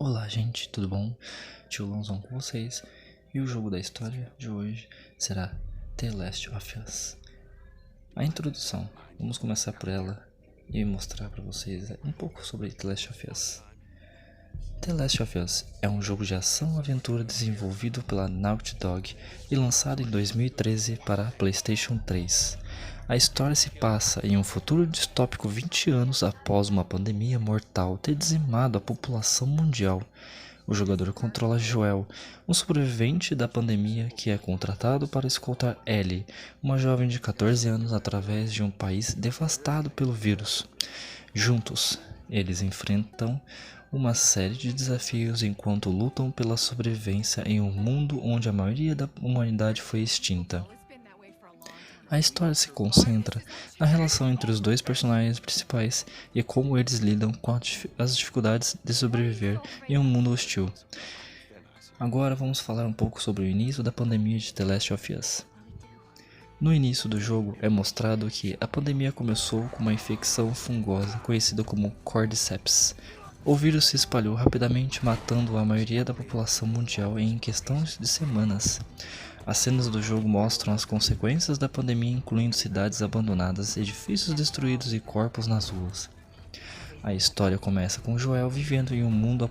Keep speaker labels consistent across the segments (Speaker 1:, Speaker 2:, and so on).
Speaker 1: Olá gente, tudo bom? Tio Lonzão com vocês. E o jogo da história de hoje será The Last of Us. A introdução, vamos começar por ela e mostrar para vocês um pouco sobre The Last of Us. The Last of Us é um jogo de ação-aventura desenvolvido pela Naughty Dog e lançado em 2013 para a PlayStation 3. A história se passa em um futuro distópico 20 anos após uma pandemia mortal ter dizimado a população mundial. O jogador controla Joel, um sobrevivente da pandemia que é contratado para escoltar Ellie, uma jovem de 14 anos, através de um país devastado pelo vírus. Juntos, eles enfrentam uma série de desafios enquanto lutam pela sobrevivência em um mundo onde a maioria da humanidade foi extinta. A história se concentra na relação entre os dois personagens principais e como eles lidam com as dificuldades de sobreviver em um mundo hostil. Agora vamos falar um pouco sobre o início da pandemia de The Last of Us. No início do jogo é mostrado que a pandemia começou com uma infecção fungosa conhecida como Cordyceps. O vírus se espalhou rapidamente, matando a maioria da população mundial em questão de semanas. As cenas do jogo mostram as consequências da pandemia, incluindo cidades abandonadas, edifícios destruídos e corpos nas ruas. A história começa com Joel vivendo em um mundo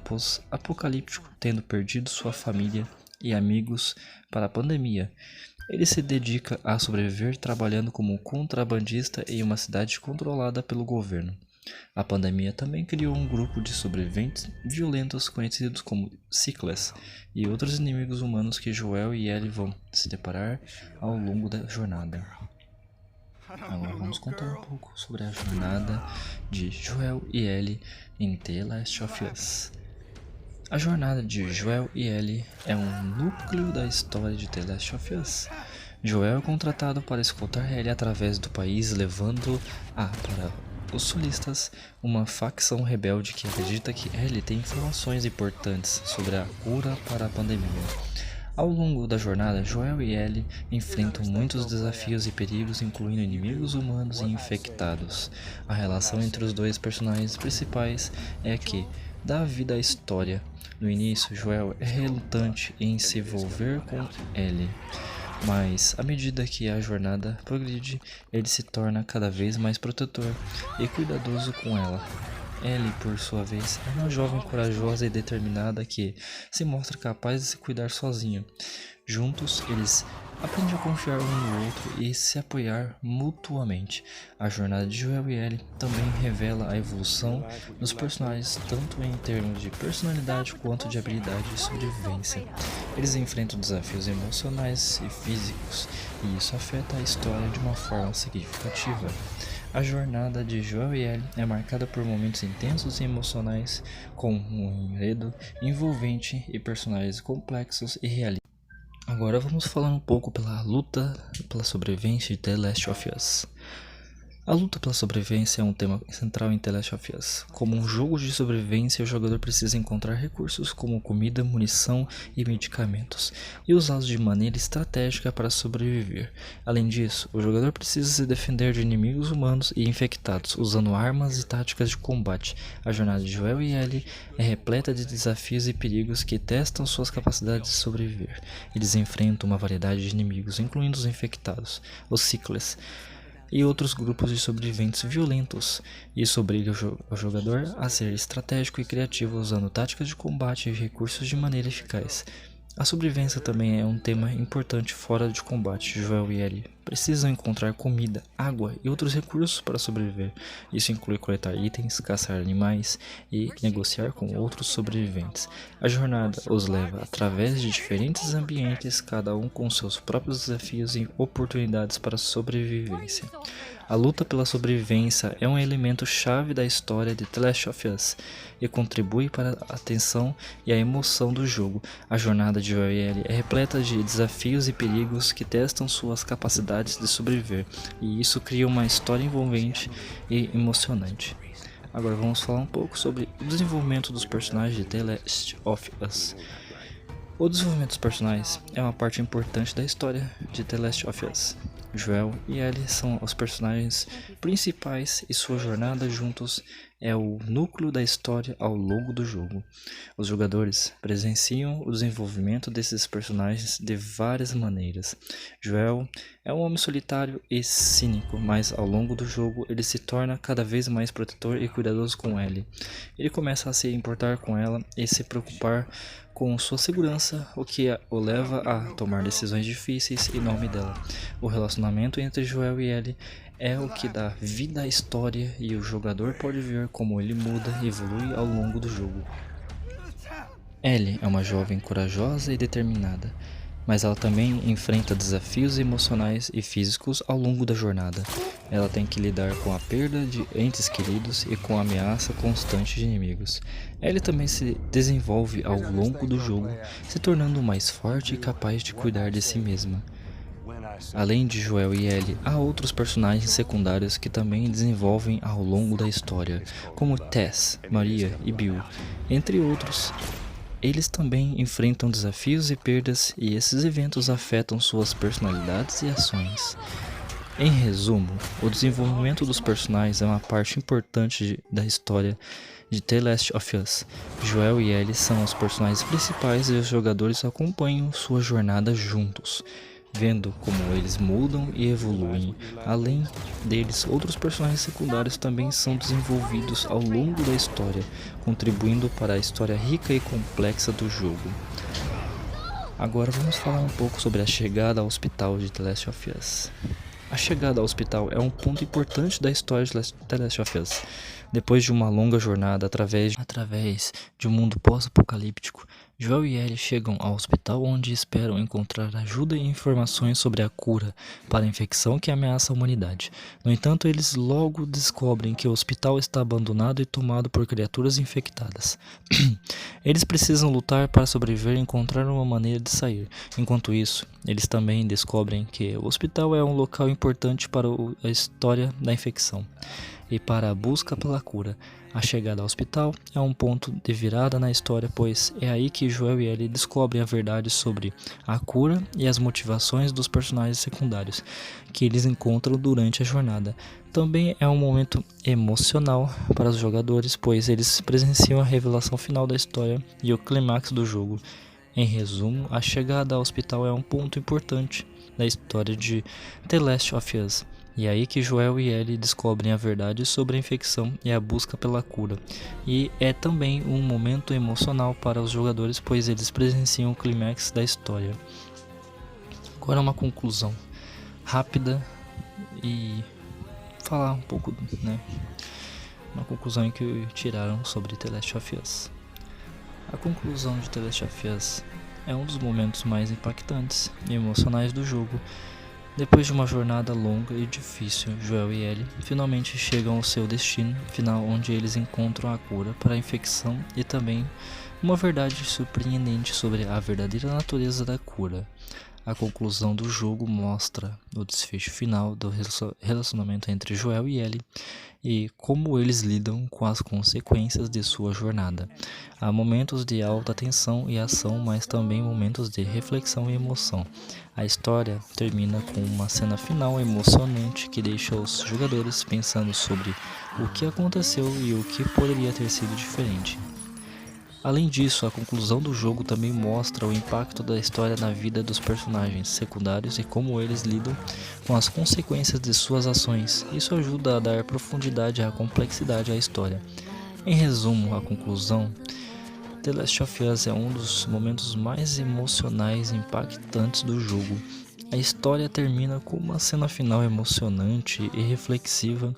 Speaker 1: apocalíptico, tendo perdido sua família e amigos para a pandemia. Ele se dedica a sobreviver trabalhando como contrabandista em uma cidade controlada pelo governo. A pandemia também criou um grupo de sobreviventes violentos conhecidos como Sickles e outros inimigos humanos que Joel e Ellie vão se deparar ao longo da jornada. Agora vamos contar um pouco sobre a jornada de Joel e Ellie em The Last of Us. A jornada de Joel e Ellie é um núcleo da história de The Last of Us. Joel é contratado para escoltar Ellie através do país, levando-a para os Sulistas, uma facção rebelde que acredita que Ellie tem informações importantes sobre a cura para a pandemia. Ao longo da jornada, Joel e Ellie enfrentam muitos desafios e perigos, incluindo inimigos humanos e infectados. A relação entre os dois personagens principais é que dá vida à história. No início, Joel é relutante em se envolver com Ellie, mas à medida que a jornada progride, ele se torna cada vez mais protetor e cuidadoso com ela. Ellie, por sua vez, é uma jovem corajosa e determinada que se mostra capaz de se cuidar sozinha. Juntos, eles aprendem a confiar um no outro e se apoiar mutuamente. A jornada de Joel e Ellie também revela a evolução dos personagens, tanto em termos de personalidade quanto de habilidade de sobrevivência. Eles enfrentam desafios emocionais e físicos, e isso afeta a história de uma forma significativa. A jornada de Joel e Ellie é marcada por momentos intensos e emocionais, com um enredo envolvente e personagens complexos e realistas. Agora vamos falar um pouco pela luta pela sobrevivência de The Last of Us. A luta pela sobrevivência é um tema central em The Last of Us. Como um jogo de sobrevivência, o jogador precisa encontrar recursos como comida, munição e medicamentos, e usá-los de maneira estratégica para sobreviver. Além disso, o jogador precisa se defender de inimigos humanos e infectados, usando armas e táticas de combate. A jornada de Joel e Ellie é repleta de desafios e perigos que testam suas capacidades de sobreviver. Eles enfrentam uma variedade de inimigos, incluindo os infectados, os Sickles, e outros grupos de sobreviventes violentos. Isso obriga o jogador a ser estratégico e criativo, usando táticas de combate e recursos de maneira eficaz. A sobrevivência também é um tema importante fora de combate. Joel e Ellie precisam encontrar comida, água e outros recursos para sobreviver. Isso inclui coletar itens, caçar animais e negociar com outros sobreviventes. A jornada os leva através de diferentes ambientes, cada um com seus próprios desafios e oportunidades para sobrevivência. A luta pela sobrevivência é um elemento chave da história de The Last of Us e contribui para a tensão e a emoção do jogo. A jornada de Joel e Ellie é repleta de desafios e perigos que testam suas capacidades de sobreviver, e isso cria uma história envolvente e emocionante. Agora vamos falar um pouco sobre o desenvolvimento dos personagens de The Last of Us. O desenvolvimento dos personagens é uma parte importante da história de The Last of Us. Joel e Ellie são os personagens principais e sua jornada juntos é o núcleo da história ao longo do jogo. Os jogadores presenciam o desenvolvimento desses personagens de várias maneiras. Joel é um homem solitário e cínico, mas ao longo do jogo ele se torna cada vez mais protetor e cuidadoso com Ellie. Ele começa a se importar com ela e se preocupar com sua segurança, o que o leva a tomar decisões difíceis em nome dela. O relacionamento entre Joel e Ellie é o que dá vida à história e o jogador pode ver como ele muda e evolui ao longo do jogo. Ellie é uma jovem corajosa e determinada, mas ela também enfrenta desafios emocionais e físicos ao longo da jornada. Ela tem que lidar com a perda de entes queridos e com a ameaça constante de inimigos. Ellie também se desenvolve ao longo do jogo, se tornando mais forte e capaz de cuidar de si mesma. Além de Joel e Ellie, há outros personagens secundários que também desenvolvem ao longo da história, como Tess, Maria e Bill, entre outros. Eles também enfrentam desafios e perdas, e esses eventos afetam suas personalidades e ações. Em resumo, o desenvolvimento dos personagens é uma parte importante da história de The Last of Us. Joel e Ellie são os personagens principais e os jogadores acompanham sua jornada juntos, vendo como eles mudam e evoluem. Além deles, outros personagens secundários também são desenvolvidos ao longo da história, contribuindo para a história rica e complexa do jogo. Agora vamos falar um pouco sobre a chegada ao hospital de The Last of Us. A chegada ao hospital é um ponto importante da história de The Last of Us. Depois de uma longa jornada através de um mundo pós-apocalíptico, Joel e Ellie chegam ao hospital onde esperam encontrar ajuda e informações sobre a cura para a infecção que ameaça a humanidade. No entanto, eles logo descobrem que o hospital está abandonado e tomado por criaturas infectadas. Eles precisam lutar para sobreviver e encontrar uma maneira de sair. Enquanto isso, eles também descobrem que o hospital é um local importante para a história da infecção e para a busca pela cura. A chegada ao hospital é um ponto de virada na história, pois é aí que Joel e Ellie descobrem a verdade sobre a cura e as motivações dos personagens secundários que eles encontram durante a jornada. Também é um momento emocional para os jogadores, pois eles presenciam a revelação final da história e o clímax do jogo. Em resumo, a chegada ao hospital é um ponto importante da história de The Last of Us. E é aí que Joel e Ellie descobrem a verdade sobre a infecção e a busca pela cura. E é também um momento emocional para os jogadores, pois eles presenciam o clímax da história. Agora uma conclusão rápida e falar um pouco, uma conclusão que tiraram sobre The Last of Us. A conclusão de The Last of Us é um dos momentos mais impactantes e emocionais do jogo. Depois de uma jornada longa e difícil, Joel e Ellie finalmente chegam ao seu destino final, onde eles encontram a cura para a infecção e também uma verdade surpreendente sobre a verdadeira natureza da cura. A conclusão do jogo mostra o desfecho final do relacionamento entre Joel e Ellie e como eles lidam com as consequências de sua jornada. Há momentos de alta tensão e ação, mas também momentos de reflexão e emoção. A história termina com uma cena final emocionante que deixa os jogadores pensando sobre o que aconteceu e o que poderia ter sido diferente. Além disso, a conclusão do jogo também mostra o impacto da história na vida dos personagens secundários e como eles lidam com as consequências de suas ações. Isso ajuda a dar profundidade e complexidade à história. Em resumo, a conclusão, The Last of Us é um dos momentos mais emocionais e impactantes do jogo. A história termina com uma cena final emocionante e reflexiva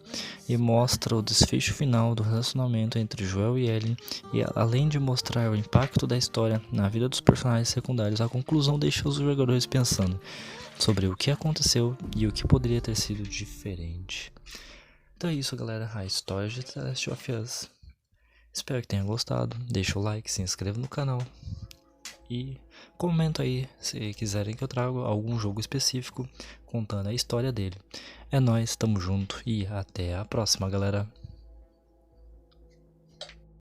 Speaker 1: e mostra o desfecho final do relacionamento entre Joel e Ellie, e além de mostrar o impacto da história na vida dos personagens secundários, a conclusão deixa os jogadores pensando sobre o que aconteceu e o que poderia ter sido diferente. Então é isso, galera, a história de The Last of Us. Espero que tenha gostado, deixa o like, se inscreva no canal e comenta aí se quiserem que eu traga algum jogo específico contando a história dele. É nóis, tamo junto e até a próxima, galera.